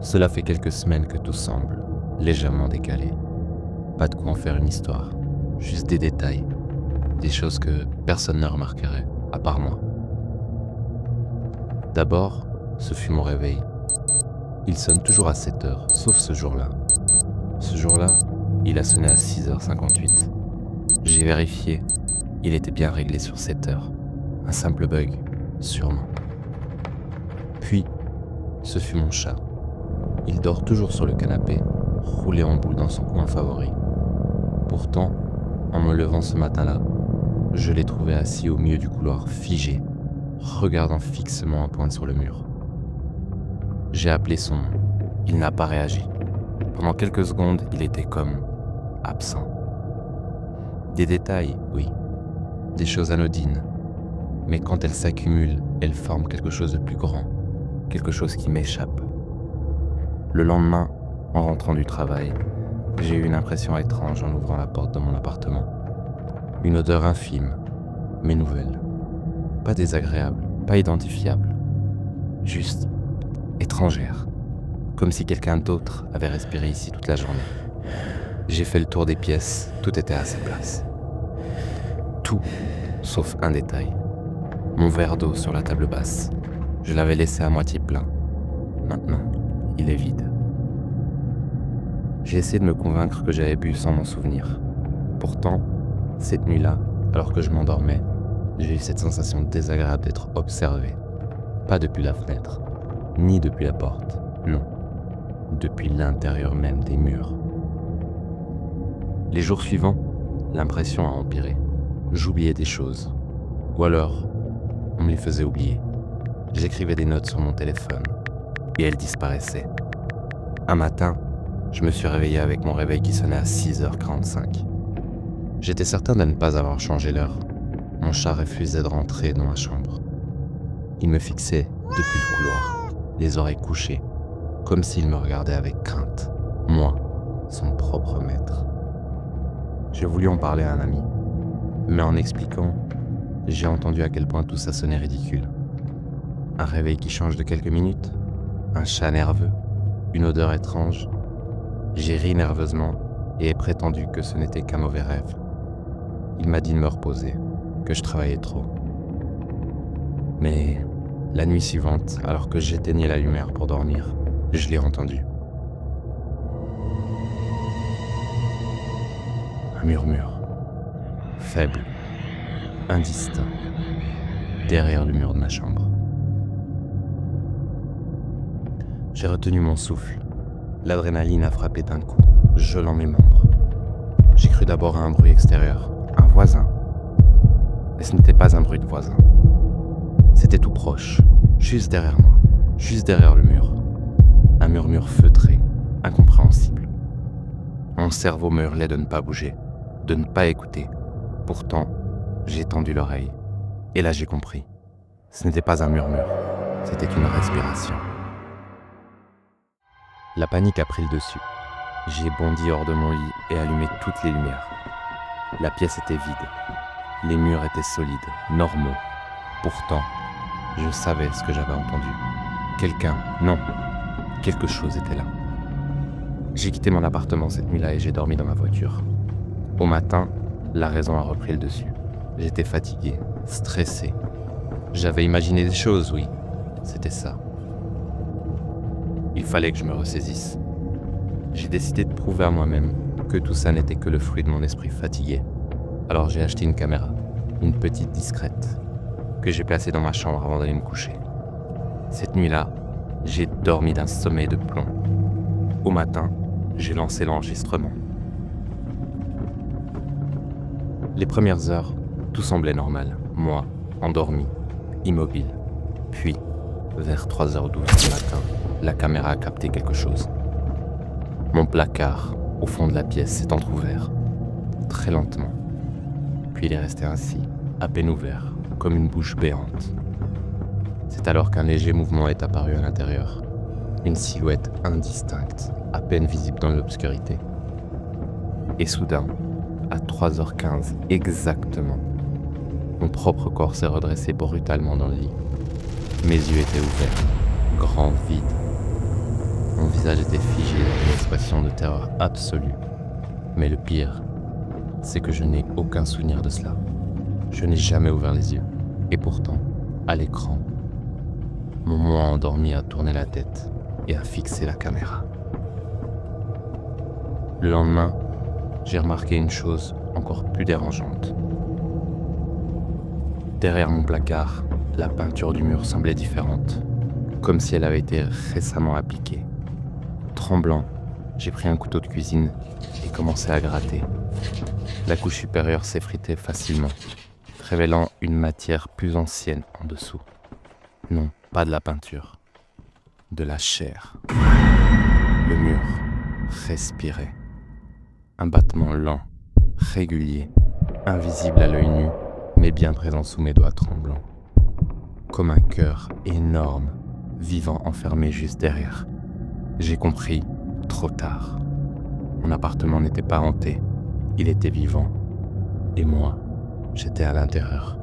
Cela fait quelques semaines que tout semble légèrement décalé. Pas de quoi en faire une histoire, juste des détails, des choses que personne ne remarquerait, à part moi. D'abord, ce fut mon réveil. Il sonne toujours à 7 heures, sauf ce jour-là. Ce jour-là, il a sonné à 6h58. J'ai vérifié, il était bien réglé sur 7 heures. Un simple bug, sûrement. Puis, ce fut mon chat. Il dort toujours sur le canapé, roulé en boule dans son coin favori. Pourtant, en me levant ce matin-là, je l'ai trouvé assis au milieu du couloir, figé, regardant fixement un point sur le mur. J'ai appelé son nom. Il n'a pas réagi. Pendant quelques secondes, il était comme absent. Des détails, oui. Des choses anodines. Mais quand elles s'accumulent, elles forment quelque chose de plus grand. Quelque chose qui m'échappe. Le lendemain, en rentrant du travail, j'ai eu une impression étrange en ouvrant la porte de mon appartement. Une odeur infime, mais nouvelle. Pas désagréable, pas identifiable. Juste étrangère. Comme si quelqu'un d'autre avait respiré ici toute la journée. J'ai fait le tour des pièces, tout était à sa place. Tout, sauf un détail. Mon verre d'eau sur la table basse. Je l'avais laissé à moitié plein. Maintenant, il est vide. J'ai essayé de me convaincre que j'avais bu sans m'en souvenir. Pourtant, cette nuit-là, alors que je m'endormais, j'ai eu cette sensation désagréable d'être observé. Pas depuis la fenêtre, ni depuis la porte, non. Depuis l'intérieur même des murs. Les jours suivants, l'impression a empiré. J'oubliais des choses. Ou alors, on me les faisait oublier. J'écrivais des notes sur mon téléphone, et elles disparaissaient. Un matin, je me suis réveillé avec mon réveil qui sonnait à 6h45. J'étais certain de ne pas avoir changé l'heure. Mon chat refusait de rentrer dans ma chambre. Il me fixait depuis le couloir, les oreilles couchées, comme s'il me regardait avec crainte. Moi, son propre maître. J'ai voulu en parler à un ami, mais en expliquant, j'ai entendu à quel point tout ça sonnait ridicule. Un réveil qui change de quelques minutes, un chat nerveux, une odeur étrange. J'ai ri nerveusement et ai prétendu que ce n'était qu'un mauvais rêve. Il m'a dit de me reposer, que je travaillais trop. Mais la nuit suivante, alors que j'éteignais la lumière pour dormir, je l'ai entendu. Un murmure, faible, indistinct, derrière le mur de ma chambre. J'ai retenu mon souffle. L'adrénaline a frappé d'un coup, gelant mes membres. J'ai cru d'abord à un bruit extérieur, un voisin. Mais ce n'était pas un bruit de voisin. C'était tout proche, juste derrière moi, juste derrière le mur. Un murmure feutré, incompréhensible. Mon cerveau me hurlait de ne pas bouger, de ne pas écouter. Pourtant, j'ai tendu l'oreille. Et là j'ai compris. Ce n'était pas un murmure, c'était une respiration. La panique a pris le dessus. J'ai bondi hors de mon lit et allumé toutes les lumières. La pièce était vide. Les murs étaient solides, normaux. Pourtant, je savais ce que j'avais entendu. Quelqu'un, non, quelque chose était là. J'ai quitté mon appartement cette nuit-là et j'ai dormi dans ma voiture. Au matin, la raison a repris le dessus. J'étais fatigué, stressé. J'avais imaginé des choses, oui, c'était ça. Il fallait que je me ressaisisse. J'ai décidé de prouver à moi-même que tout ça n'était que le fruit de mon esprit fatigué. Alors j'ai acheté une caméra, une petite discrète, que j'ai placée dans ma chambre avant d'aller me coucher. Cette nuit-là, j'ai dormi d'un sommeil de plomb. Au matin, j'ai lancé l'enregistrement. Les premières heures, tout semblait normal. Moi, endormi, immobile. Puis, vers 3h12 du matin, la caméra a capté quelque chose. Mon placard, au fond de la pièce, s'est entrouvert, très lentement. Puis il est resté ainsi, à peine ouvert, comme une bouche béante. C'est alors qu'un léger mouvement est apparu à l'intérieur. Une silhouette indistincte, à peine visible dans l'obscurité. Et soudain, à 3h15 exactement, mon propre corps s'est redressé brutalement dans le lit. Mes yeux étaient ouverts, grands, vides. Mon visage visage était figé dans une expression de terreur absolue. Mais le pire, c'est que je n'ai aucun souvenir de cela. Je n'ai jamais ouvert les yeux. Et pourtant, à l'écran, mon moi endormi a tourné la tête et a fixé la caméra. Le lendemain, j'ai remarqué une chose encore plus dérangeante. Derrière mon placard, la peinture du mur semblait différente, comme si elle avait été récemment appliquée. Tremblant, j'ai pris un couteau de cuisine et commencé à gratter. La couche supérieure s'effritait facilement, révélant une matière plus ancienne en dessous. Non, pas de la peinture, de la chair. Le mur respirait. Un battement lent, régulier, invisible à l'œil nu, mais bien présent sous mes doigts tremblants. Comme un cœur énorme, vivant enfermé juste derrière. J'ai compris, trop tard. Mon appartement n'était pas hanté, il était vivant. Et moi, j'étais à l'intérieur.